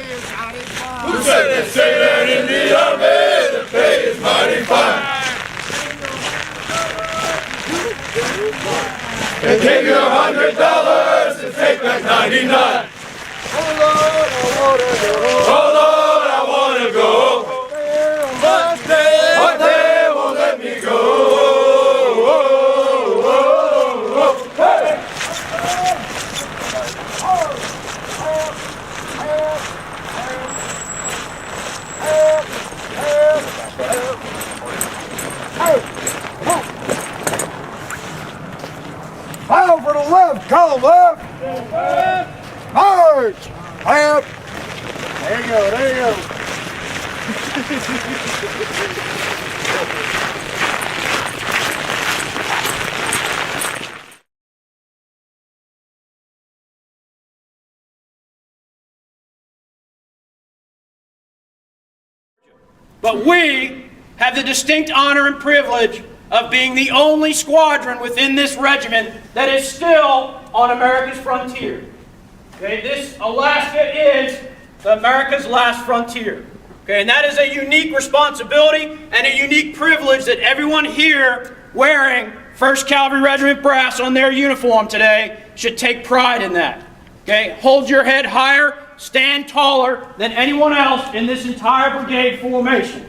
pay is mighty fine. Who said they say that in the army, the pay is mighty fine? They give you $100 to take back 99. Oh Lord, I wanna go. Oh Lord, I wanna go. But they won't let me go. Hey! File for the left, column left. March. Left. There you go, there you go. But we have the distinct honor and privilege of being the only squadron within this regiment that is still on America's frontier. Okay, this Alaska is America's last frontier. Okay, and that is a unique responsibility and a unique privilege that everyone here wearing 1st Cavalry Regiment brass on their uniform today should take pride in that. Okay, hold your head higher, stand taller than anyone else in this entire brigade formation.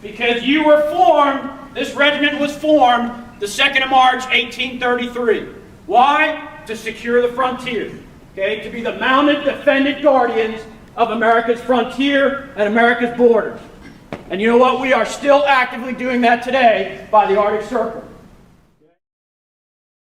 Because you were formed, this regiment was formed the 2nd of March, 1833. Why? To secure the frontier. Okay, to be the mounted, defended guardians of America's frontier and America's borders. And you know what? We are still actively doing that today by the Arctic Circle.